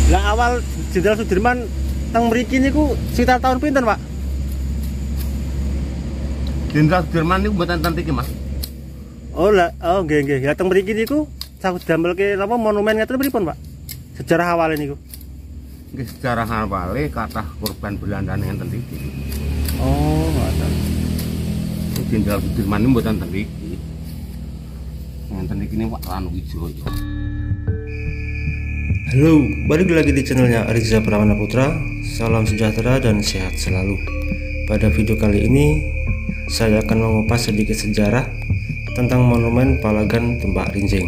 Lah awal Jenderal Sudirman teng mriki niku sekitar tahun pinten, Pak? Jenderal Sudirman niku mboten ten iki, Mas. Oh lah, oh nggih nggih. Ya teng mriki niku saged damelke napa monumen ngeten pripun, Pak? Sejarah awalnya niku. Nggih sejarah awale kathah korban Belanda ngenten iki. Oh, ngoten. Jenderal Sudirman niku mboten ten iki. Ngenten iki niku Pak Ranuwijaya. Halo, balik lagi di channelnya Ariza Prawana Putra. Salam sejahtera dan sehat selalu. Pada video kali ini saya akan mengupas sedikit sejarah tentang monumen Palagan Tumbak Rinjing.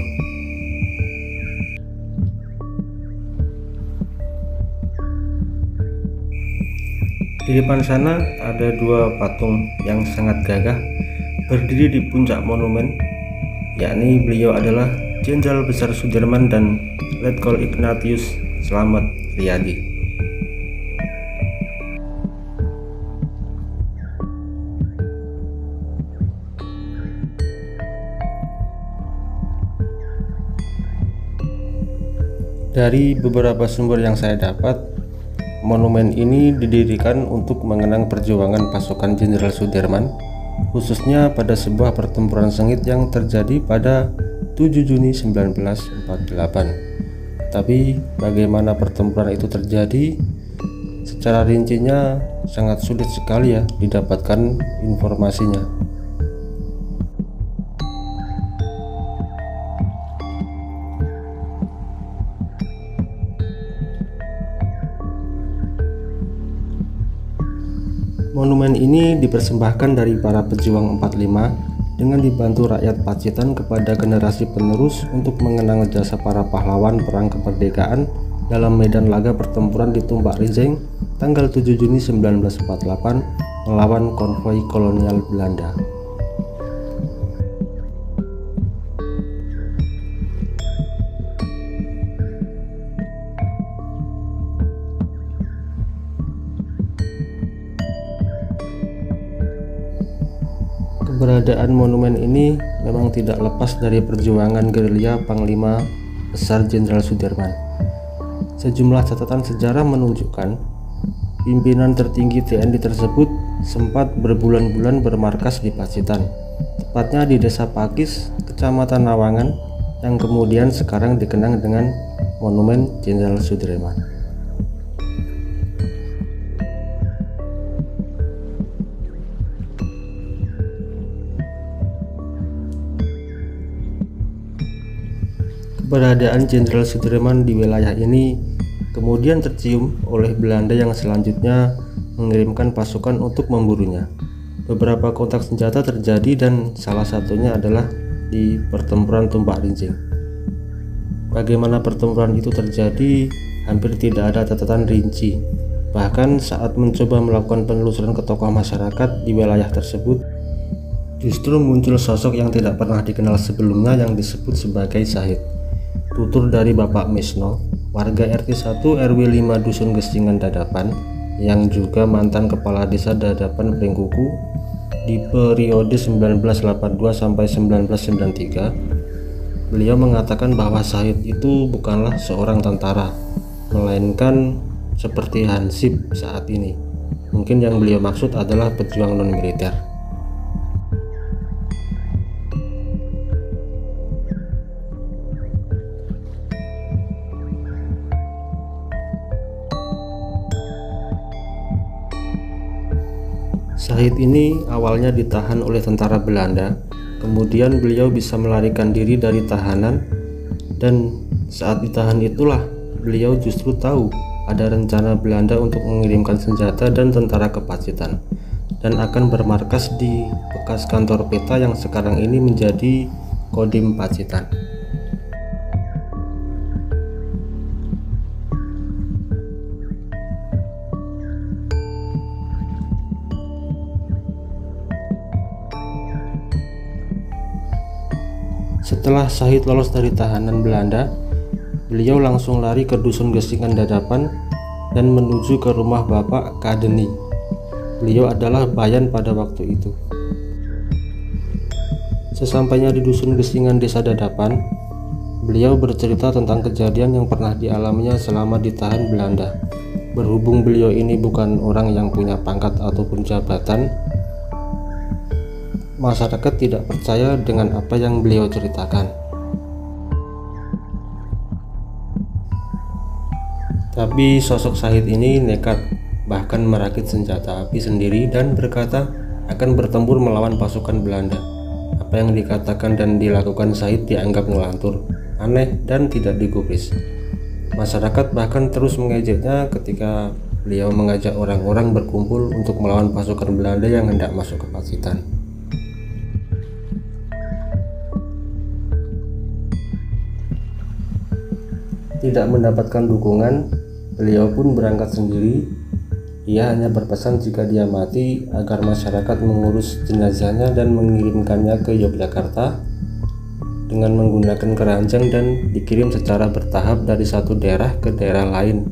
Di depan sana ada dua patung yang sangat gagah berdiri di puncak monumen, yakni beliau adalah Jenderal Besar Sudirman dan Letkol Ignatius Slamet Riyadi. Dari beberapa sumber yang saya dapat, monumen ini didirikan untuk mengenang perjuangan pasukan Jenderal Sudirman, khususnya pada sebuah pertempuran sengit yang terjadi pada 7 Juni 1948. Tapi bagaimana pertempuran itu terjadi secara rincinya sangat sulit sekali ya didapatkan informasinya. Monumen ini dipersembahkan dari para pejuang 45 dengan dibantu rakyat Pacitan kepada generasi penerus untuk mengenang jasa para pahlawan perang kemerdekaan dalam medan laga pertempuran di Tumbak Rinjing tanggal 7 Juni 1948 melawan konvoi kolonial Belanda. Keberadaan monumen ini memang tidak lepas dari perjuangan gerilya Panglima Besar Jenderal Sudirman. Sejumlah catatan sejarah menunjukkan pimpinan tertinggi TNI tersebut sempat berbulan-bulan bermarkas di Pacitan, tepatnya di Desa Pakis, Kecamatan Nawangan, yang kemudian sekarang dikenang dengan Monumen Jenderal Sudirman. Keberadaan Jenderal Sudirman di wilayah ini kemudian tercium oleh Belanda yang selanjutnya mengirimkan pasukan untuk memburunya. Beberapa kontak senjata terjadi dan salah satunya adalah di pertempuran Tumbak Rinjing. Bagaimana pertempuran itu terjadi hampir tidak ada catatan rinci. Bahkan saat mencoba melakukan penelusuran ke tokoh masyarakat di wilayah tersebut, justru muncul sosok yang tidak pernah dikenal sebelumnya yang disebut sebagai Syahid. Tutur dari Bapak Misno, warga RT 1 RW 5 Dusun Gesingan Dadapan, yang juga mantan Kepala Desa Dadapan Pringkuku di periode 1982 sampai 1993. Beliau mengatakan bahwa Syahid itu bukanlah seorang tentara, melainkan seperti Hansip saat ini. Mungkin yang beliau maksud adalah pejuang non-militer. Syahid ini awalnya ditahan oleh tentara Belanda, kemudian beliau bisa melarikan diri dari tahanan, dan saat ditahan itulah beliau justru tahu ada rencana Belanda untuk mengirimkan senjata dan tentara ke Pacitan dan akan bermarkas di bekas kantor peta yang sekarang ini menjadi Kodim Pacitan. Setelah Syahid lolos dari tahanan Belanda, beliau langsung lari ke Dusun Gesingan Dadapan dan menuju ke rumah Bapak Kadeni. Beliau adalah bayan pada waktu itu. Sesampainya di Dusun Gesingan Desa Dadapan, Beliau bercerita tentang kejadian yang pernah dialaminya selama ditahan Belanda. Berhubung beliau ini bukan orang yang punya pangkat ataupun jabatan, masyarakat tidak percaya dengan apa yang beliau ceritakan. Tapi sosok Syahid ini nekat, bahkan merakit senjata api sendiri dan berkata akan bertempur melawan pasukan Belanda. Apa yang dikatakan dan dilakukan Syahid dianggap ngelantur, aneh dan tidak digubris. Masyarakat bahkan terus mengejeknya ketika beliau mengajak orang-orang berkumpul untuk melawan pasukan Belanda yang hendak masuk ke Pacitan. Tidak mendapatkan dukungan, beliau pun berangkat sendiri. Ia hanya berpesan jika dia mati agar masyarakat mengurus jenazahnya dan mengirimkannya ke Yogyakarta dengan menggunakan keranjang dan dikirim secara bertahap dari satu daerah ke daerah lain.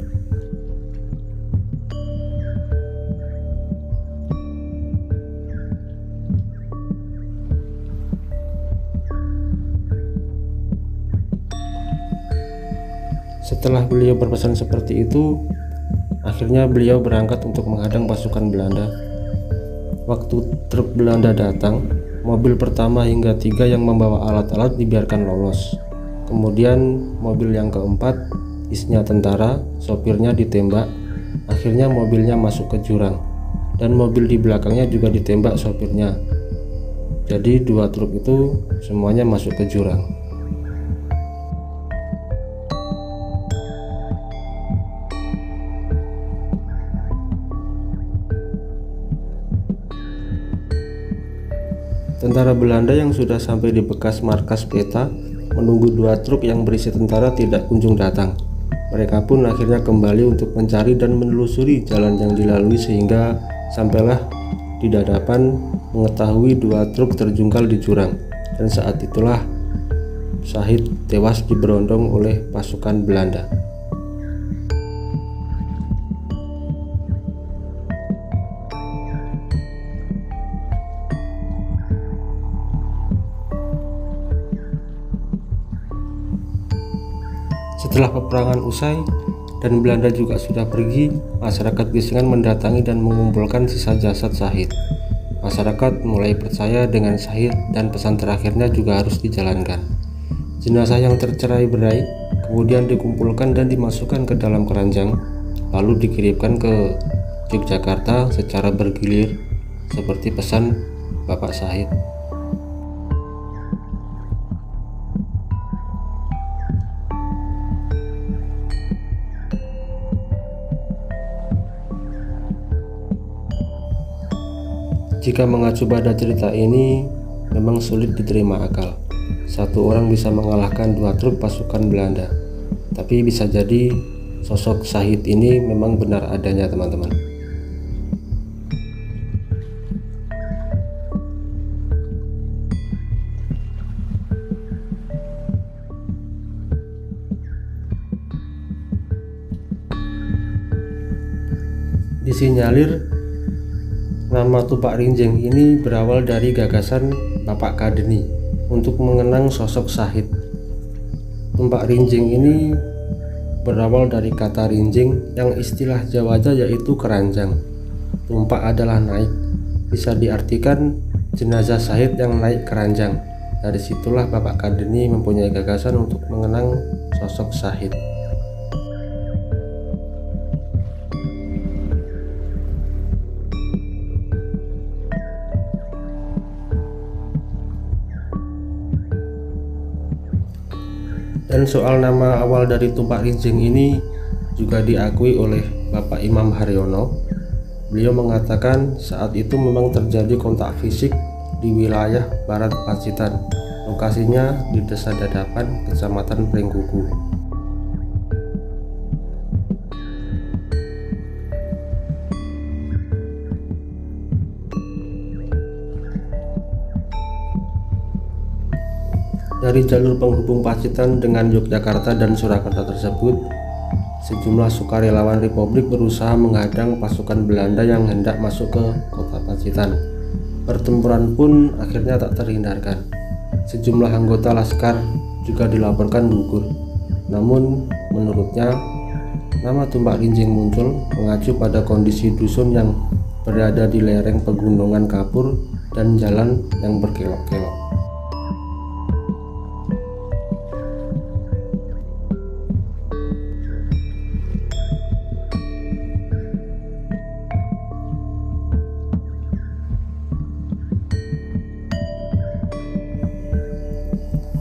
Setelah beliau berpesan seperti itu, akhirnya beliau berangkat untuk menghadang pasukan Belanda. Waktu truk Belanda datang, mobil pertama hingga 3 yang membawa alat-alat dibiarkan lolos. Kemudian mobil yang keempat, isinya tentara, sopirnya ditembak. Akhirnya mobilnya masuk ke jurang, dan mobil di belakangnya juga ditembak sopirnya. Jadi 2 truk itu semuanya masuk ke jurang. Tentara Belanda yang sudah sampai di bekas markas peta menunggu 2 truk yang berisi tentara tidak kunjung datang. Mereka pun akhirnya kembali untuk mencari dan menelusuri jalan yang dilalui sehingga sampailah di hadapan mengetahui 2 truk terjungkal di jurang, dan saat itulah Syahid tewas diberondong oleh pasukan Belanda. Setelah peperangan usai dan Belanda juga sudah pergi, masyarakat Gisingan mendatangi dan mengumpulkan sisa jasad Syahid. Masyarakat mulai percaya dengan Syahid dan pesan terakhirnya juga harus dijalankan. Jenazah yang tercerai-berai kemudian dikumpulkan dan dimasukkan ke dalam keranjang, lalu dikirimkan ke Yogyakarta secara bergilir seperti pesan Bapak Syahid. Jika mengacu pada cerita ini, memang sulit diterima akal. Satu orang bisa mengalahkan 2 truk pasukan Belanda. Tapi bisa jadi sosok Syahid ini memang benar adanya, teman-teman. Disinyalir nama Tumpak Rinjing ini berawal dari gagasan Bapak Kadeni untuk mengenang sosok Syahid. Tumpak Rinjing ini berawal dari kata rinjing yang istilah Jawanya yaitu keranjang. Tumpak adalah naik, bisa diartikan jenazah Syahid yang naik keranjang. Dari situlah Bapak Kadeni mempunyai gagasan untuk mengenang sosok Syahid. Dan soal nama awal dari Tumpak Rinjing ini juga diakui oleh Bapak Imam Haryono. Beliau mengatakan saat itu memang terjadi kontak fisik di wilayah barat Pacitan. Lokasinya di Desa Dadapan, Kecamatan Pringkuku. Dari jalur penghubung Pacitan dengan Yogyakarta dan Surakarta tersebut, sejumlah sukarelawan Republik berusaha menghadang pasukan Belanda yang hendak masuk ke kota Pacitan. Pertempuran pun akhirnya tak terhindarkan. Sejumlah anggota laskar juga dilaporkan gugur. Namun menurutnya, nama Tumpak Rinjing muncul mengacu pada kondisi dusun yang berada di lereng pegunungan kapur dan jalan yang berkelok-kelok.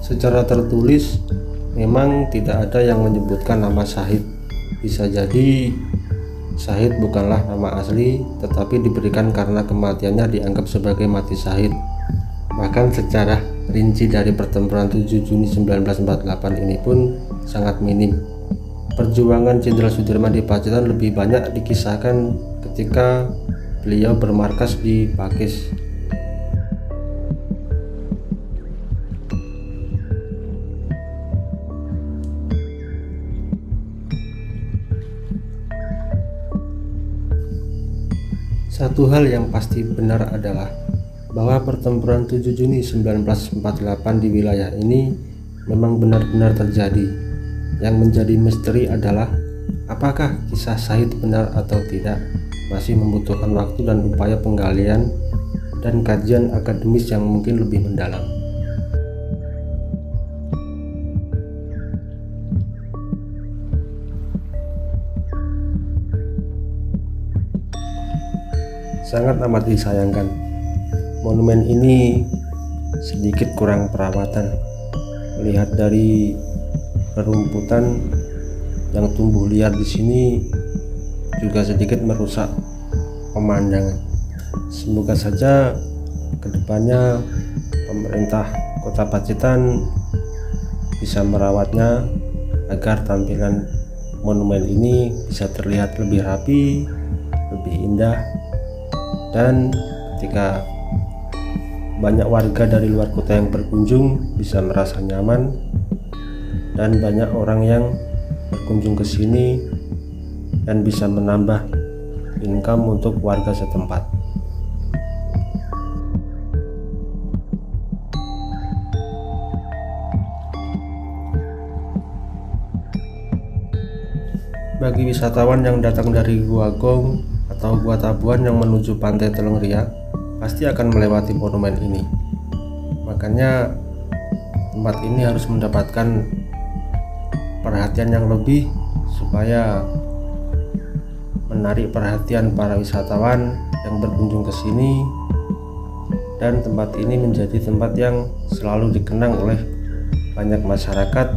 Secara tertulis memang tidak ada yang menyebutkan nama Syahid. Bisa jadi Syahid bukanlah nama asli, tetapi diberikan karena kematiannya dianggap sebagai mati syahid. Bahkan sejarah rinci dari pertempuran 7 Juni 1948 ini pun sangat minim. Perjuangan Jenderal Sudirman di Pacitan lebih banyak dikisahkan ketika beliau bermarkas di Pakis. Satu hal yang pasti benar adalah bahwa pertempuran 7 Juni 1948 di wilayah ini memang benar-benar terjadi. Yang menjadi misteri adalah apakah kisah Syahid benar atau tidak, masih membutuhkan waktu dan upaya penggalian dan kajian akademis yang mungkin lebih mendalam. Sangat amat disayangkan, monumen ini sedikit kurang perawatan. Melihat dari rerumputan yang tumbuh liar di sini juga sedikit merusak pemandangan. Semoga saja kedepannya pemerintah Kota Pacitan bisa merawatnya agar tampilan monumen ini bisa terlihat lebih rapi, lebih indah. Dan ketika banyak warga dari luar kota yang berkunjung bisa merasa nyaman, dan banyak orang yang berkunjung ke sini dan bisa menambah income untuk warga setempat. Bagi wisatawan yang datang dari Gua Gong atau Gua Tabuan yang menuju pantai Teleng Ria, pasti akan melewati monumen ini. Makanya tempat ini harus mendapatkan perhatian yang lebih supaya menarik perhatian para wisatawan yang berkunjung ke sini, dan tempat ini menjadi tempat yang selalu dikenang oleh banyak masyarakat,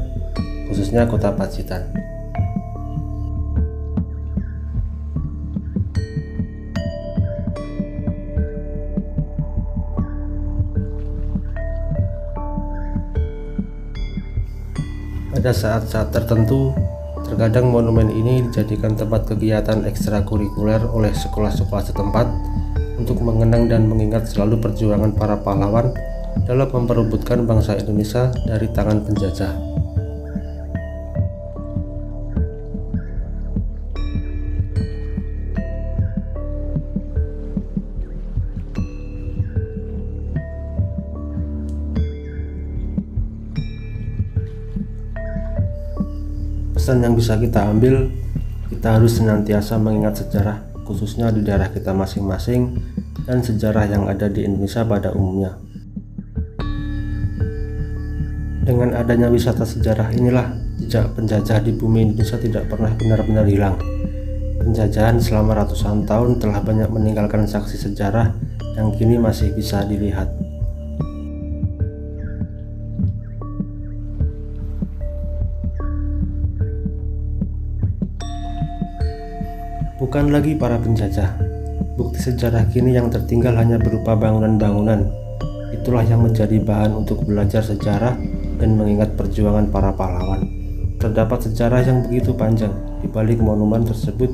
khususnya Kota Pacitan. Pada saat-saat tertentu, terkadang monumen ini dijadikan tempat kegiatan ekstrakurikuler oleh sekolah-sekolah setempat untuk mengenang dan mengingat selalu perjuangan para pahlawan dalam memperebutkan bangsa Indonesia dari tangan penjajah. Pesan yang bisa kita ambil, kita harus senantiasa mengingat sejarah, khususnya di daerah kita masing-masing, dan sejarah yang ada di Indonesia pada umumnya. Dengan adanya wisata sejarah inilah jejak penjajah di bumi Indonesia tidak pernah benar-benar hilang. Penjajahan selama ratusan tahun telah banyak meninggalkan saksi sejarah yang kini masih bisa dilihat. Bukan lagi para penjajah, bukti sejarah kini yang tertinggal hanya berupa bangunan-bangunan. Itulah yang menjadi bahan untuk belajar sejarah dan mengingat perjuangan para pahlawan. Terdapat sejarah yang begitu panjang di balik monumen tersebut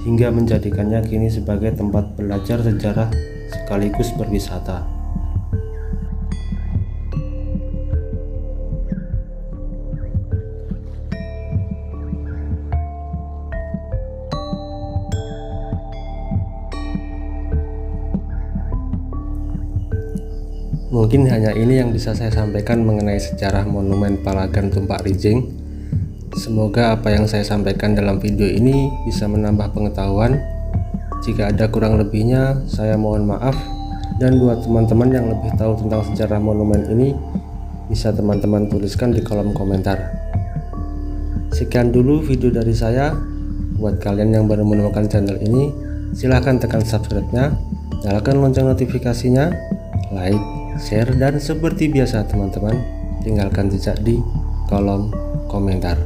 hingga menjadikannya kini sebagai tempat belajar sejarah sekaligus berwisata. Mungkin hanya ini yang bisa saya sampaikan mengenai sejarah Monumen Palagan Tumpak Rijing. Semoga apa yang saya sampaikan dalam video ini bisa menambah pengetahuan. Jika ada kurang lebihnya, saya mohon maaf. Dan buat teman-teman yang lebih tahu tentang sejarah monumen ini, bisa teman-teman tuliskan di kolom komentar. Sekian dulu video dari saya. Buat kalian yang baru menemukan channel ini, silahkan tekan subscribe-nya, nyalakan lonceng notifikasinya, like, share, dan seperti biasa teman-teman, tinggalkan jejak di kolom komentar.